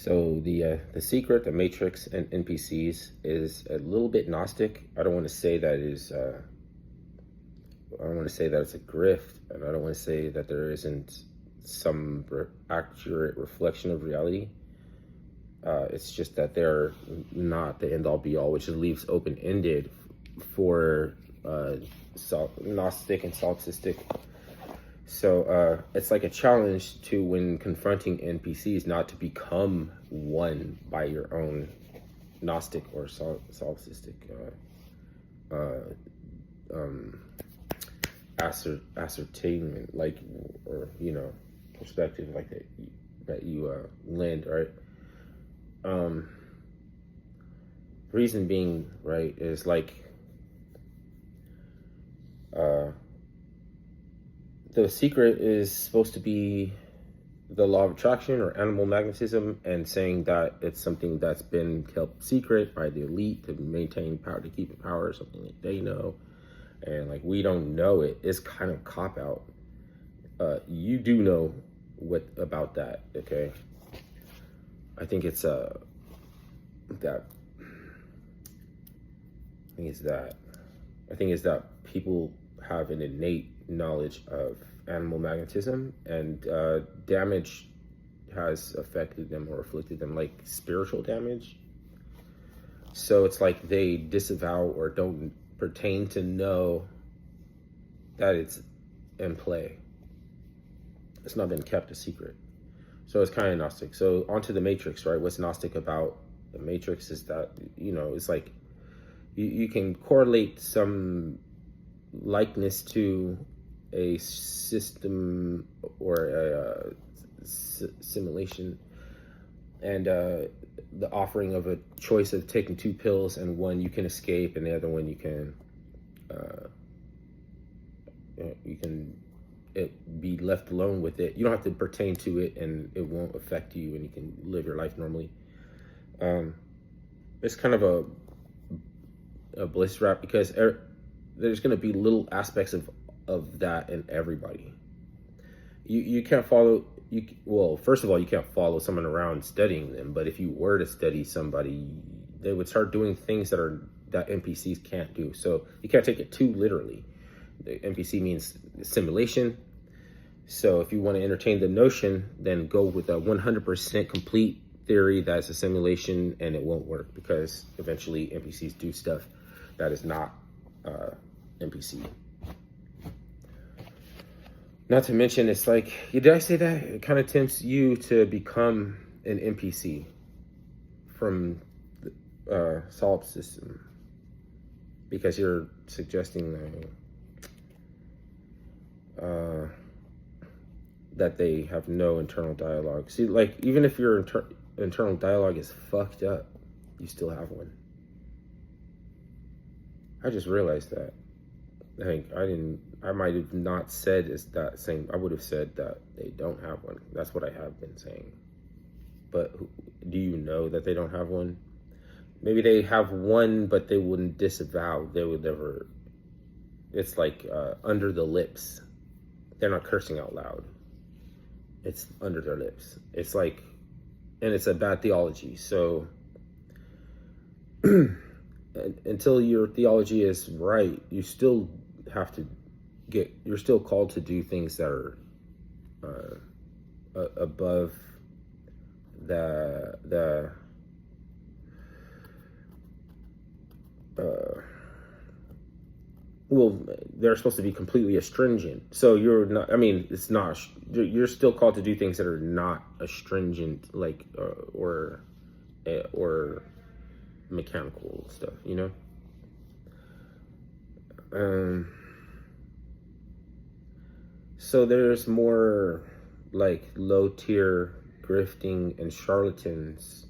So the secret, the Matrix, and NPCs is a little bit Gnostic. I don't want to say that is. I don't want to say that it's a grift, and I don't want to say that there isn't some accurate reflection of reality. It's just that they're not the end all be all, which leaves open ended for Gnostic and solipsistic. So it's like a challenge to, when confronting NPCs, not to become one by your own Gnostic or solipsistic ascertainment, like, or perspective, like that you lend, right? Reason being, right, is like the secret is supposed to be the law of attraction or animal magnetism, and saying that it's something that's been kept secret by the elite to maintain power, to keep the power, or something that they know, and like we don't know it, is kind of cop out. You do know what about that, okay? I think it's that. I think it's that people have an innate knowledge of animal magnetism, and damage has affected them or afflicted them, like spiritual damage. So it's like they disavow or don't pertain to know that it's in play. It's not been kept a secret. So it's kind of Gnostic. So onto the Matrix, right? What's Gnostic about the Matrix is that, it's like you can correlate some likeness to a system or a simulation, and the offering of a choice of taking two pills, and one you can escape and the other one you can be left alone with it. You don't have to pertain to it, and it won't affect you, and you can live your life normally. It's kind of a bliss wrap, because there's going to be little aspects of that in everybody. You can't follow, well, first of all, you can't follow someone around studying them, but if you were to study somebody, they would start doing things that NPCs can't do. So you can't take it too literally. The NPC means simulation. So if you want to entertain the notion, then go with a 100% complete theory that's a simulation, and it won't work, because eventually NPCs do stuff that is not NPC. Not to mention, it's like, did I say that? It kind of tempts you to become an NPC from the solipsism, because you're suggesting that they have no internal dialogue. See, like, even if your internal dialogue is fucked up, you still have one. I just realized that. I think I might have not said that same. I would have said that they don't have one. That's what I have been saying. But do you know that they don't have one? Maybe they have one, but they wouldn't disavow. They would never. It's like under the lips. They're not cursing out loud. It's under their lips. It's like, and it's a bad theology. So until your theology is right, you still have to you're still called to do things that are above the well, they're supposed to be completely astringent. So you're not, I mean, it's not, you're still called to do things that are not astringent, like, or mechanical stuff, So there's more like low tier grifting and charlatans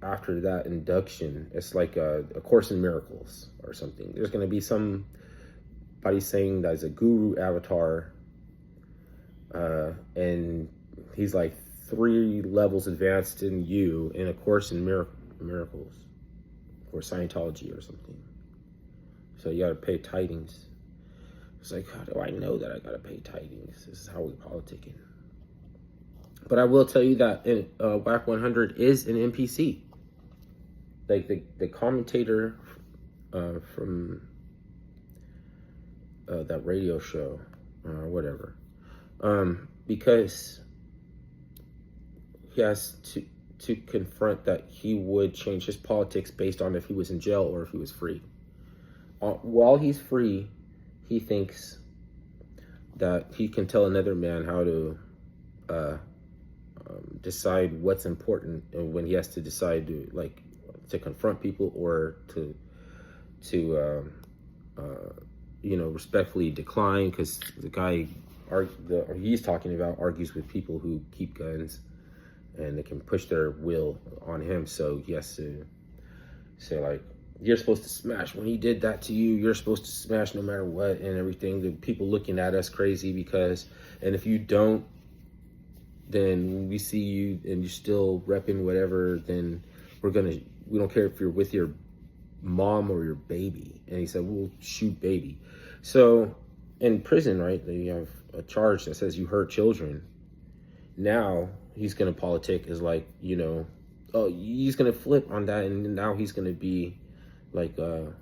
after that induction. It's like a Course in Miracles or something. There's going to be somebody saying that is a guru avatar, and he's like 3 levels advanced in you in A Course in Miracles or Scientology or something. So you got to pay tidings. It's like, how do I know that I got to pay tidings? This is how we're politicking. But I will tell you that WAC 100 is an NPC. Like the commentator from that radio show, whatever, because he has to confront that he would change his politics based on if he was in jail or if he was free. While he's free, he thinks that he can tell another man how to decide what's important, and when he has to decide to confront people or to respectfully decline, because the guy he's talking about argues with people who keep guns and they can push their will on him. So he has to say, like, you're supposed to smash. When he did that to you, you're supposed to smash no matter what and everything. The people looking at us crazy and if you don't, then when we see you and you're still repping whatever, then we don't care if you're with your mom or your baby. And he said, we'll shoot baby. So in prison, right, you have a charge that says you hurt children. Now he's going to politic is like, he's going to flip on that. And now he's going to be like an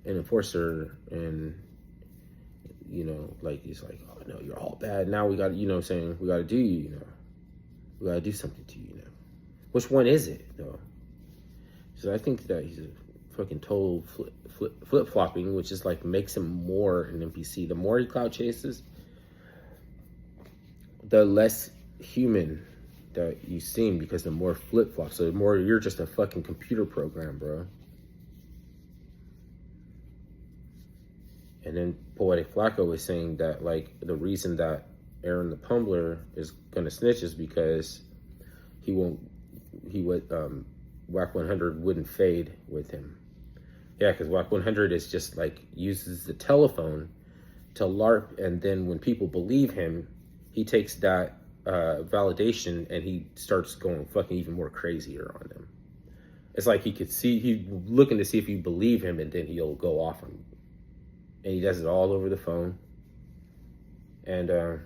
enforcer, and like he's like, oh no, you're all bad. Now we got, saying we got to do, we got to do something to you now. Which one is it though? So I think that he's a fucking total flip flopping, which is like makes him more an NPC. The more he clout chases, the less human that you seem, because the more flip flops. So the more you're just a fucking computer program, bro. And then Poetic Flacco was saying that, like, the reason that Aaron the Pumbler is gonna snitch is because WAC 100 wouldn't fade with him. Yeah, because WAC 100 is just like uses the telephone to LARP, and then when people believe him, he takes that validation and he starts going fucking even more crazier on them. It's like he's looking to see if you believe him, and then he'll go off on you. And he does it all over the phone. And the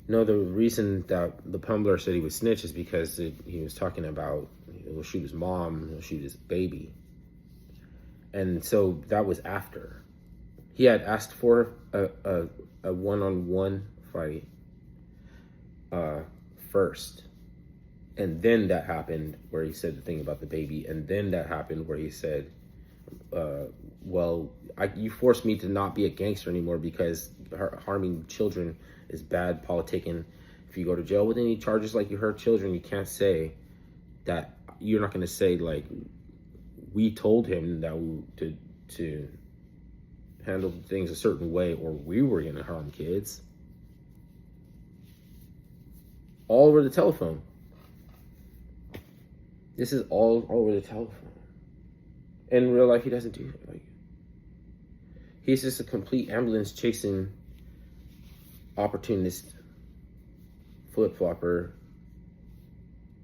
reason that the Pumbler said he would snitch is because he was talking about he'll shoot his mom, he'll shoot his baby. And so that was after. He had asked for a one-on-one fight first. And then that happened where he said the thing about the baby. And then that happened where he said, you forced me to not be a gangster anymore because harming children is bad politicking. If you go to jail with any charges like you hurt children, you can't say that. You're not going to say, like, we told him that to handle things a certain way, or we were going to harm kids. All over the telephone. This is all over the telephone. In real life, he doesn't do it. Like, he's just a complete ambulance chasing opportunist, flip flopper,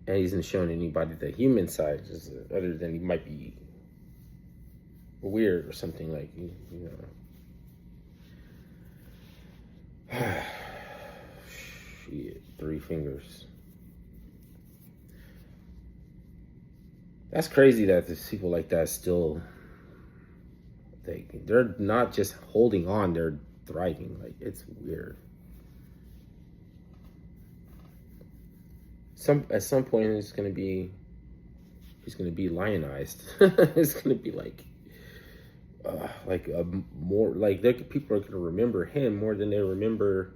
and he hasn't shown anybody the human side, just other than he might be weird or something, like, Shit, 3 fingers. That's crazy that there's people like that still. They're not just holding on; they're thriving. Like, it's weird. At some point, he's gonna be lionized. It's gonna be more like people are gonna remember him more than they remember,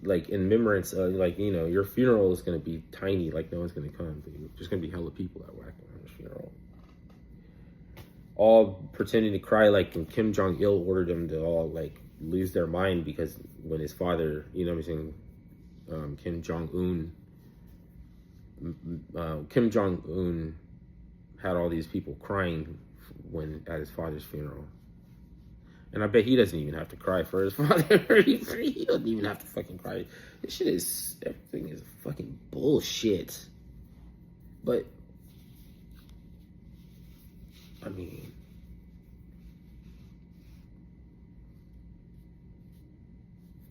like, in remembrance of, like, your funeral is gonna be tiny, like no one's gonna come. There's gonna be hella people at WAC 100's funeral, all pretending to cry, like when Kim Jong-il ordered them to all, like, lose their mind because when his father, Kim Jong-un had all these people crying at his father's funeral. And I bet he doesn't even have to cry for his father. He doesn't even have to fucking cry. Everything is fucking bullshit. But, I mean,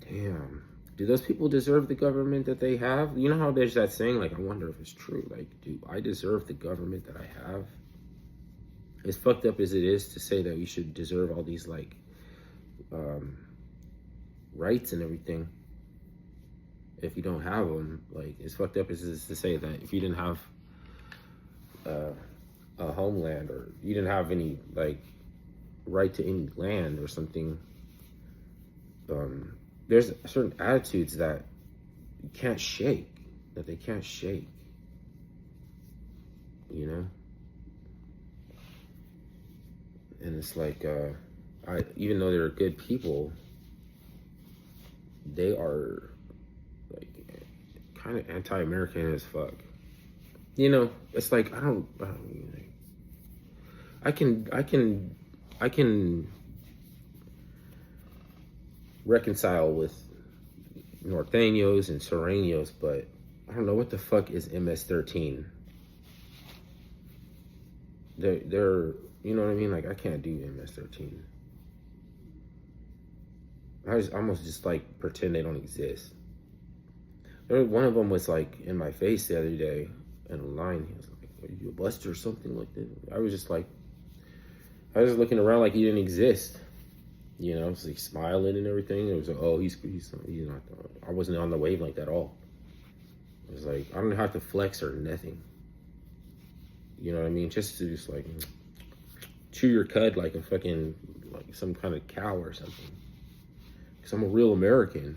Damn. Do those people deserve the government that they have? You know how there's that saying, like, I wonder if it's true. Like, do I deserve the government that I have? As fucked up as it is to say that we should deserve all these, like, rights and everything, if you don't have them, like, as fucked up as it is to say that if you didn't have a homeland, or you didn't have any, like, right to any land or something, there's certain attitudes that you can't shake, that they can't shake, you know? And it's like, even though they're good people, they are, like, kind of anti-American as fuck. You know, it's like, I can reconcile with Norteños and Sureños, but I don't know what the fuck is MS-13. They're, you know what I mean? Like, I can't do MS-13. I just almost just, like, pretend they don't exist. One of them was, like, in my face the other day in a line. He was like, are you a buster or something like that? I was just looking around like he didn't exist. You know, it's like smiling and everything. It was like, oh, he's not. I wasn't on the wavelength at all. It was like, I don't have to flex or nothing. You know what I mean? Just to like chew your cud like a fucking, like some kind of cow or something. Because I'm a real American.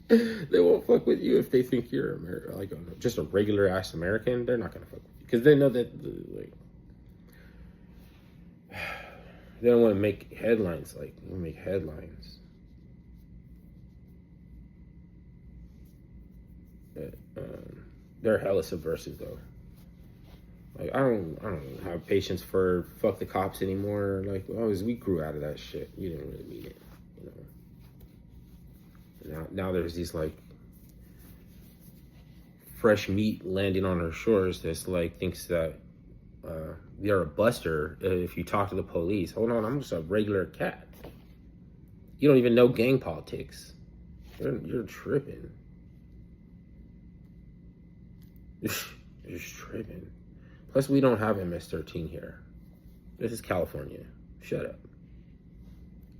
They won't fuck with you if they think you're like just a regular ass American. They're not gonna fuck with you because they know that like. They don't want to make headlines. Like, they want to make headlines. But, they're hella subversive though. Like, I don't have patience for fuck the cops anymore. Like, we grew out of that shit. We didn't really need it, you know. Now there's these like fresh meat landing on our shores that's like thinks that you're a buster if you talk to the police. Hold on, I'm just a regular cat. You don't even know gang politics. You're tripping. You're just tripping. Plus, we don't have MS-13 here. This is California. Shut up.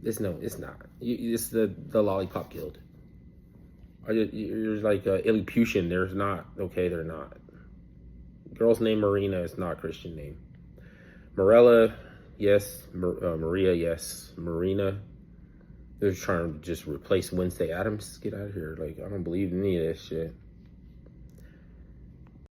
No, it's not. It's the Lollipop Guild. You're like Illiputian. There's not. Okay, they're not. Girl's name Marina is not a Christian name. Morella, yes. Maria, yes. Marina. They're trying to just replace Wednesday Addams. Get out of here. Like, I don't believe in any of this shit.